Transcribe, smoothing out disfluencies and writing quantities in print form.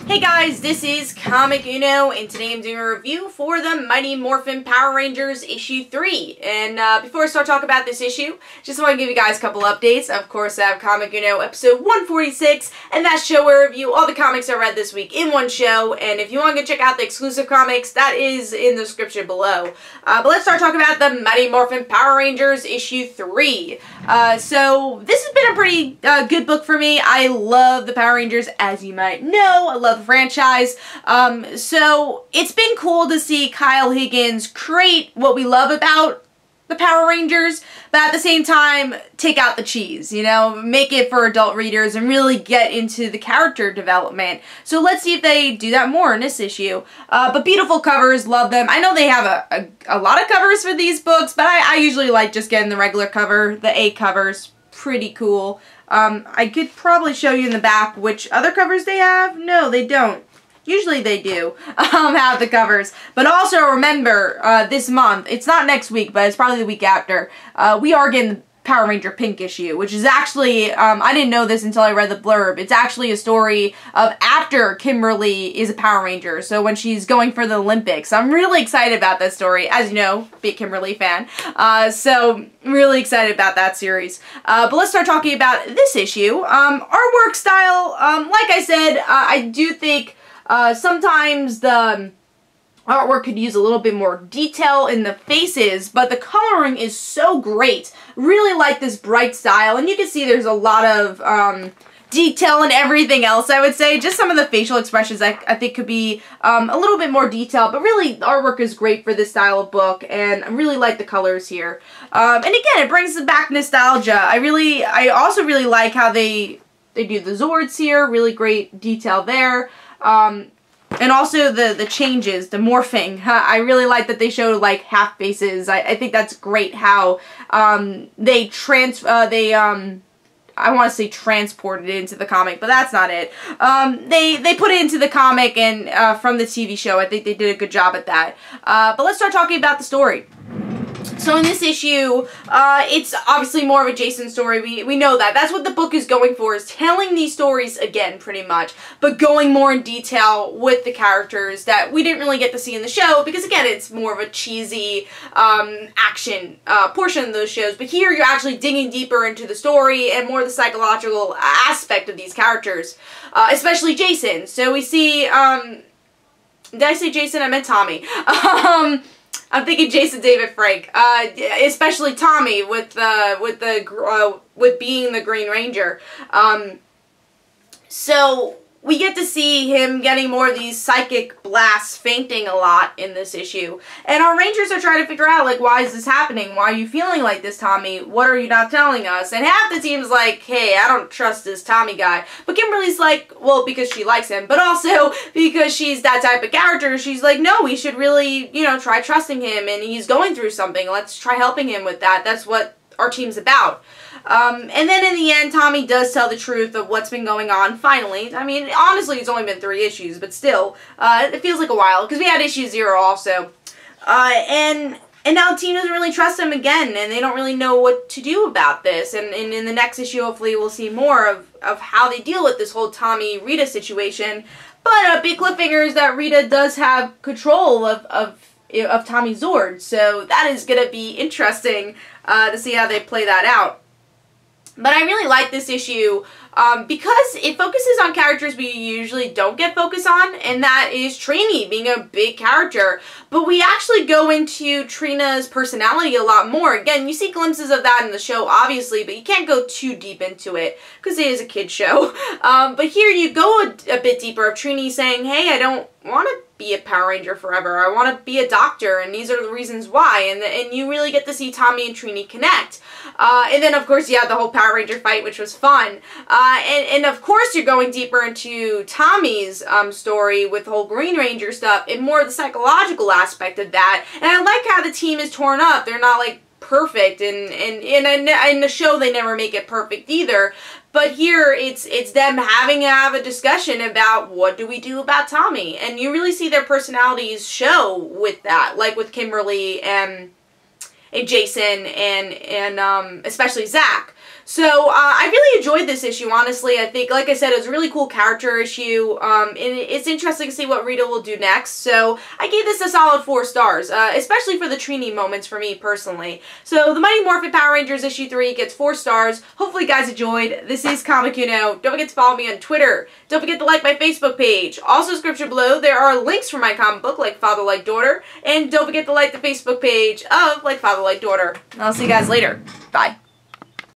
Hey guys, this is Comic Uno, and today I'm doing a review for the Mighty Morphin Power Rangers issue 3. And before I start talking about this issue, just want to give you guys a couple updates. Of course, I have Comic Uno episode 146, and that's show where I review all the comics I read this week in one show. And if you want to go check out the exclusive comics, that is in the description below. But let's start talking about the Mighty Morphin Power Rangers issue 3. So this has been a pretty good book for me. I love the Power Rangers, as you might know. I love the franchise. So it's been cool to see Kyle Higgins create what we love about the Power Rangers, but at the same time, take out the cheese, you know, make it for adult readers and really get into the character development. So let's see if they do that more in this issue. But beautiful covers, love them. I know they have a lot of covers for these books, but I usually like just getting the regular cover. The A cover's pretty cool. I could probably show you in the back which other covers they have. No, they don't. Usually they do have the covers. But also remember, this month, it's not next week, but it's probably the week after, we are getting the Power Ranger Pink issue, which is actually, I didn't know this until I read the blurb. It's actually a story of after Kimberly is a Power Ranger, so when she's going for the Olympics. I'm really excited about that story. As you know, big Kimberly fan. So really excited about that series. But let's start talking about this issue. Artwork style, like I said, I do think sometimes the artwork could use a little bit more detail in the faces, but the coloring is so great. Really like this bright style, and you can see there's a lot of detail and everything else, I would say. Just some of the facial expressions I think could be a little bit more detailed, but really the artwork is great for this style of book, and I really like the colors here. And again, it brings back nostalgia. I also really like how they do the Zords here. Really great detail there. And also the changes, the morphing. I really like that they showed like half faces. I think that's great how I want to say transported it into the comic, but that's not it. They put it into the comic, and from the TV show, I think they did a good job at that. But let's start talking about the story. So in this issue, it's obviously more of a Jason story. We know that. That's what the book is going for, is telling these stories again, pretty much, but going more in detail with the characters that we didn't really get to see in the show, because again, it's more of a cheesy action portion of those shows. But here, you're actually digging deeper into the story and more the psychological aspect of these characters, especially Jason. So we see, did I say Jason? I meant Tommy. I'm thinking Jason David Frank, especially Tommy with being the Green Ranger. So we get to see him getting more of these psychic blasts, fainting a lot in this issue. And our Rangers are trying to figure out, like, why is this happening? Why are you feeling like this, Tommy? What are you not telling us? And half the team's like, hey, I don't trust this Tommy guy. But Kimberly's like, well, because she likes him, but also because she's that type of character, she's like, no, we should really, you know, try trusting him, and he's going through something. Let's try helping him with that. That's what our team's about. And then in the end, Tommy does tell the truth of what's been going on, finally. I mean, honestly, it's only been 3 issues, but still, it feels like a while, because we had issue 0 also. And now the team doesn't really trust him again, and they don't really know what to do about this. And in the next issue, hopefully, we'll see more of how they deal with this whole Tommy-Rita situation. But big cliffhanger is that Rita does have control of Tommy Zord, so that is going to be interesting to see how they play that out. But I really like this issue because it focuses on characters we usually don't get focused on, and that is Trini being a big character. But we actually go into Trina's personality a lot more. Again, you see glimpses of that in the show, obviously, but you can't go too deep into it because it is a kid's show. But here you go a bit deeper of Trini saying, hey, I don't want to be a Power Ranger forever. I want to be a doctor, and these are the reasons why. And you really get to see Tommy and Trini connect. And then, of course, you had the whole Power Ranger fight, which was fun. And of course, you're going deeper into Tommy's story with the whole Green Ranger stuff and more of the psychological aspect of that. And I like how the team is torn up. They're not, like, perfect, and in the show they never make it perfect either. But here it's them having to have a discussion about what do we do about Tommy, and you really see their personalities show with that, like with Kimberly and Jason and especially Zach. So, I really enjoyed this issue, honestly. I think, like I said, it was a really cool character issue, and it's interesting to see what Rita will do next. So, I gave this a solid 4 stars, especially for the Trini moments for me, personally. So, the Mighty Morphin Power Rangers issue 3 gets 4 stars. Hopefully, you guys enjoyed. This is Comic Uno. Don't forget to follow me on Twitter. Don't forget to like my Facebook page. Also, description below, there are links for my comic book, Like Father, Like Daughter. And don't forget to like the Facebook page of Like Father, Like Daughter. I'll see you guys later. Bye.